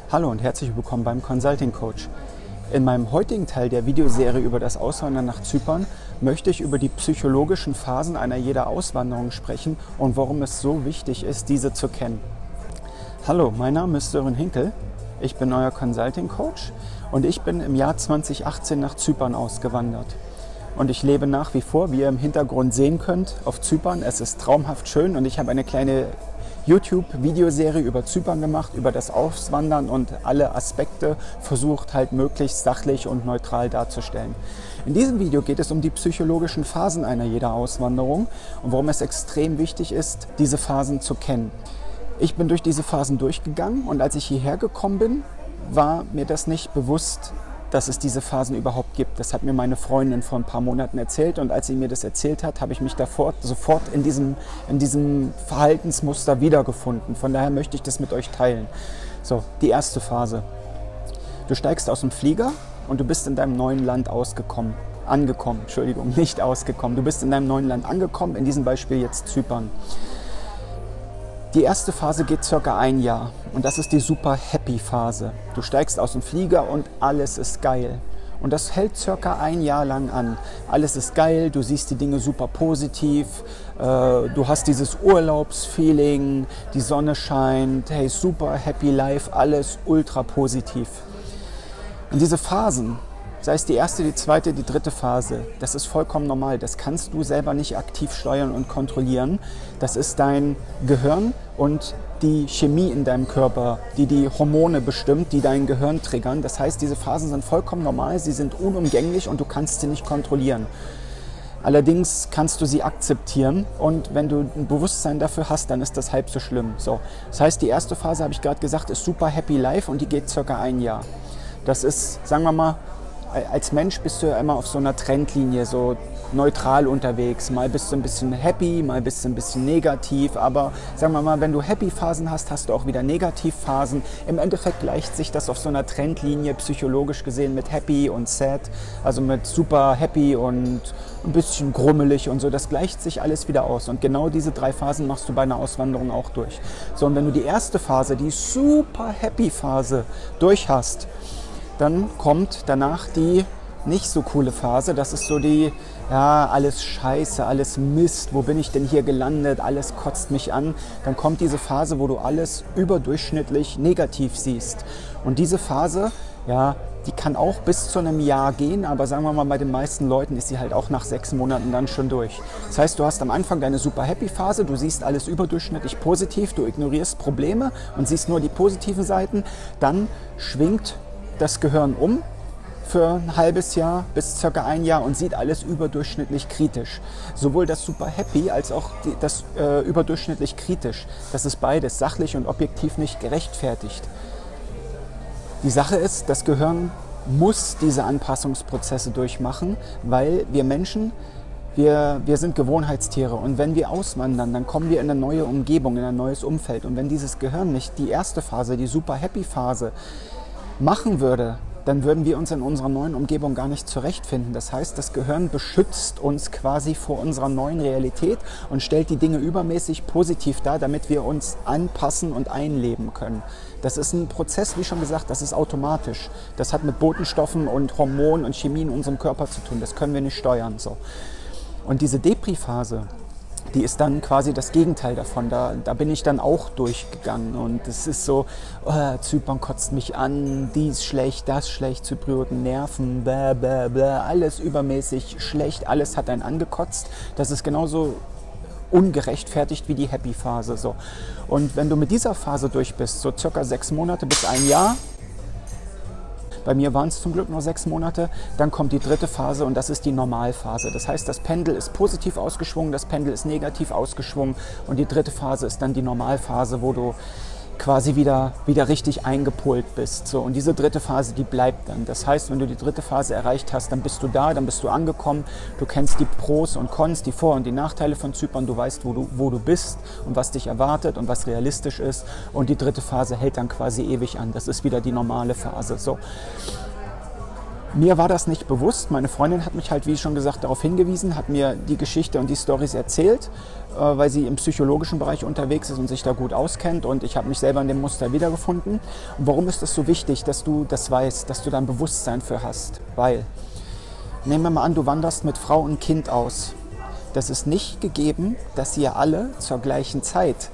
Hallo und herzlich willkommen beim Consulting Coach. In meinem heutigen Teil der Videoserie über das Auswandern nach Zypern möchte ich über die psychologischen Phasen einer jeder Auswanderung sprechen und warum es so wichtig ist, diese zu kennen. Hallo, mein Name ist Sören Hinkel, ich bin euer Consulting Coach und ich bin im Jahr 2018 nach Zypern ausgewandert. Und ich lebe nach wie vor, wie ihr im Hintergrund sehen könnt, auf Zypern. Es ist traumhaft schön und ich habe eine kleine YouTube-Videoserie über Zypern gemacht, über das Auswandern und alle Aspekte versucht halt möglichst sachlich und neutral darzustellen. In diesem Video geht es um die psychologischen Phasen einer jeder Auswanderung und warum es extrem wichtig ist, diese Phasen zu kennen. Ich bin durch diese Phasen durchgegangen und als ich hierher gekommen bin, war mir das nicht bewusst, dass es diese Phasen überhaupt gibt. Das hat mir meine Freundin vor ein paar Monaten erzählt und als sie mir das erzählt hat, habe ich mich sofort in diesem Verhaltensmuster wiedergefunden. Von daher möchte ich das mit euch teilen. So, die erste Phase. Du steigst aus dem Flieger und du bist in deinem neuen Land angekommen. Du bist in deinem neuen Land angekommen, in diesem Beispiel jetzt Zypern. Die erste Phase geht circa ein Jahr und das ist die super happy Phase. Du steigst aus dem Flieger und alles ist geil. Und das hält circa ein Jahr lang an. Alles ist geil, du siehst die Dinge super positiv, du hast dieses Urlaubsfeeling, die Sonne scheint, hey, super happy life, alles ultra positiv. Und diese Phasen, sei es die erste, die zweite, die dritte Phase, das ist vollkommen normal. Das kannst du selber nicht aktiv steuern und kontrollieren. Das ist dein Gehirn und die Chemie in deinem Körper, die Hormone bestimmt, die dein Gehirn triggern. Das heißt, diese Phasen sind vollkommen normal, sie sind unumgänglich und du kannst sie nicht kontrollieren. Allerdings kannst du sie akzeptieren und wenn du ein Bewusstsein dafür hast, dann ist das halb so schlimm. So. Das heißt, die erste Phase, habe ich gerade gesagt, ist super happy life und die geht circa ein Jahr. Das ist, sagen wir mal, als Mensch bist du ja immer auf so einer Trendlinie, so neutral unterwegs. Mal bist du ein bisschen happy, mal bist du ein bisschen negativ. Aber sagen wir mal, wenn du Happy-Phasen hast, hast du auch wieder Negativphasen. Im Endeffekt gleicht sich das auf so einer Trendlinie psychologisch gesehen mit happy und sad. Also mit super happy und ein bisschen grummelig und so. Das gleicht sich alles wieder aus. Und genau diese drei Phasen machst du bei einer Auswanderung auch durch. So, und wenn du die erste Phase, die super Happy-Phase durch hast, dann kommt danach die nicht so coole Phase. Das ist so die, ja, alles scheiße, alles Mist, wo bin ich denn hier gelandet, alles kotzt mich an. Dann kommt diese Phase, wo du alles überdurchschnittlich negativ siehst. Und diese Phase, ja, die kann auch bis zu einem Jahr gehen, aber sagen wir mal, bei den meisten Leuten ist sie halt auch nach 6 Monaten dann schon durch. Das heißt, du hast am Anfang deine super happy Phase, du siehst alles überdurchschnittlich positiv, du ignorierst Probleme und siehst nur die positiven Seiten. Dann schwingt das Gehirn um für ein halbes Jahr bis circa ein Jahr und sieht alles überdurchschnittlich kritisch. Sowohl das super happy als auch das überdurchschnittlich kritisch. Das ist beides sachlich und objektiv nicht gerechtfertigt. Die Sache ist, das Gehirn muss diese Anpassungsprozesse durchmachen, weil wir Menschen, wir sind Gewohnheitstiere und wenn wir auswandern, dann kommen wir in eine neue Umgebung, in ein neues Umfeld. Und wenn dieses Gehirn nicht die erste Phase, die super happy Phase, machen würde, dann würden wir uns in unserer neuen Umgebung gar nicht zurechtfinden. Das heißt, das Gehirn beschützt uns quasi vor unserer neuen Realität und stellt die Dinge übermäßig positiv dar, damit wir uns anpassen und einleben können. Das ist ein Prozess, wie schon gesagt, das ist automatisch. Das hat mit Botenstoffen und Hormonen und Chemie in unserem Körper zu tun. Das können wir nicht steuern. So. Und diese Depri-Phase, die ist dann quasi das Gegenteil davon. Da bin ich dann auch durchgegangen und es ist so, Zypern kotzt mich an, dies schlecht, das schlecht, Zyprioten nerven, blah, blah, blah, alles übermäßig schlecht, alles hat einen angekotzt. Das ist genauso ungerechtfertigt wie die Happy-Phase. So. Und wenn du mit dieser Phase durch bist, so circa 6 Monate bis ein Jahr, bei mir waren es zum Glück nur 6 Monate. Dann kommt die dritte Phase und das ist die Normalphase. Das heißt, das Pendel ist positiv ausgeschwungen, das Pendel ist negativ ausgeschwungen und die dritte Phase ist dann die Normalphase, wo du quasi wieder richtig eingepolt bist. So, und diese dritte Phase, die bleibt dann. Das heißt, wenn du die dritte Phase erreicht hast, dann bist du da, dann bist du angekommen. Du kennst die Pros und Cons, die Vor- und die Nachteile von Zypern. Du weißt, wo du bist und was dich erwartet und was realistisch ist. Und die dritte Phase hält dann quasi ewig an. Das ist wieder die normale Phase. So. Mir war das nicht bewusst. Meine Freundin hat mich halt, wie schon gesagt, darauf hingewiesen, hat mir die Geschichte und die Storys erzählt, weil sie im psychologischen Bereich unterwegs ist und sich da gut auskennt, und ich habe mich selber in dem Muster wiedergefunden. Und warum ist es so wichtig, dass du das weißt, dass du da ein Bewusstsein für hast? Weil, nehmen wir mal an, du wanderst mit Frau und Kind aus. Das ist nicht gegeben, dass ihr alle zur gleichen Zeit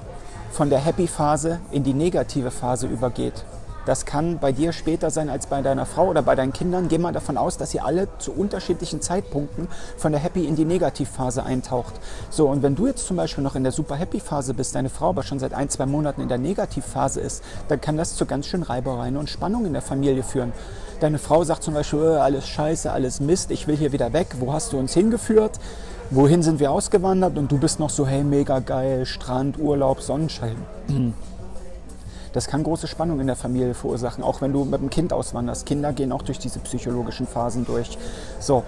von der Happy-Phase in die negative Phase übergeht. Das kann bei dir später sein als bei deiner Frau oder bei deinen Kindern. Geh mal davon aus, dass ihr alle zu unterschiedlichen Zeitpunkten von der Happy in die Negativphase eintaucht. So, und wenn du jetzt zum Beispiel noch in der Super-Happy-Phase bist, deine Frau aber schon seit 1-2 Monaten in der Negativphase ist, dann kann das zu ganz schön Reibereien und Spannung in der Familie führen. Deine Frau sagt zum Beispiel, alles Scheiße, alles Mist, ich will hier wieder weg. Wo hast du uns hingeführt? Wohin sind wir ausgewandert? Und du bist noch so, hey, mega geil, Strand, Urlaub, Sonnenschein. Das kann große Spannung in der Familie verursachen, auch wenn du mit dem Kind auswanderst. Kinder gehen auch durch diese psychologischen Phasen durch. So,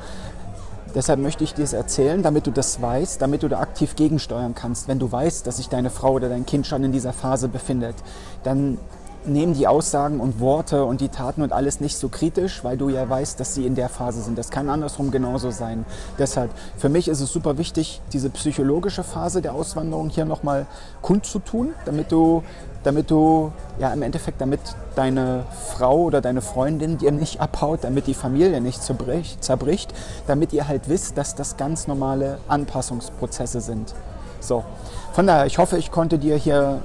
deshalb möchte ich dir das erzählen, damit du das weißt, damit du da aktiv gegensteuern kannst. Wenn du weißt, dass sich deine Frau oder dein Kind schon in dieser Phase befindet, dann nehmen die Aussagen und Worte und die Taten und alles nicht so kritisch, weil du ja weißt, dass sie in der Phase sind. Das kann andersrum genauso sein. Deshalb, für mich ist es super wichtig, diese psychologische Phase der Auswanderung hier nochmal kundzutun, damit du ja im Endeffekt, damit deine Frau oder deine Freundin dir nicht abhaut, damit die Familie nicht zerbricht, damit ihr halt wisst, dass das ganz normale Anpassungsprozesse sind. So, von daher, ich hoffe, ich konnte dir hier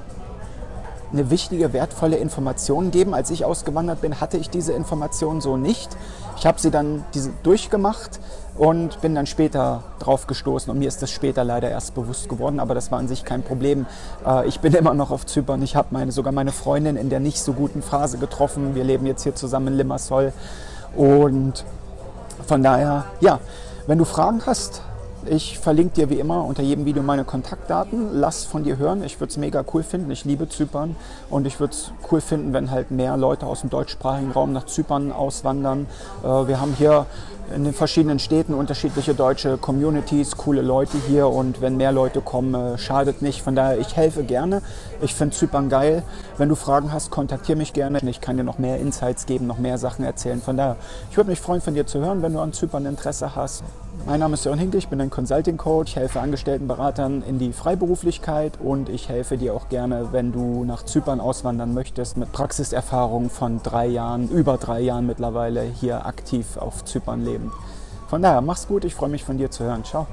eine wichtige, wertvolle Information geben. Als ich ausgewandert bin, hatte ich diese Information so nicht. Ich habe sie dann durchgemacht und bin dann später drauf gestoßen, und mir ist das später leider erst bewusst geworden, aber das war an sich kein Problem. Ich bin immer noch auf Zypern. Ich habe sogar meine Freundin in der nicht so guten Phase getroffen. Wir leben jetzt hier zusammen in Limassol, und von daher, ja, wenn du Fragen hast, ich verlinke dir wie immer unter jedem Video meine Kontaktdaten. Lass von dir hören. Ich würde es mega cool finden. Ich liebe Zypern, und ich würde es cool finden, wenn halt mehr Leute aus dem deutschsprachigen Raum nach Zypern auswandern. Wir haben hier in den verschiedenen Städten unterschiedliche deutsche Communities, coole Leute hier, und wenn mehr Leute kommen, schadet nicht. Von daher, ich helfe gerne. Ich finde Zypern geil. Wenn du Fragen hast, kontaktiere mich gerne. Ich kann dir noch mehr Insights geben, noch mehr Sachen erzählen. Von daher, ich würde mich freuen, von dir zu hören, wenn du an Zypern Interesse hast. Mein Name ist Sören Hinke, ich bin ein Consulting Coach, ich helfe Angestelltenberatern in die Freiberuflichkeit, und ich helfe dir auch gerne, wenn du nach Zypern auswandern möchtest, mit Praxiserfahrung von 3 Jahren, über 3 Jahren mittlerweile hier aktiv auf Zypern leben. Von daher, mach's gut, ich freue mich, von dir zu hören. Ciao.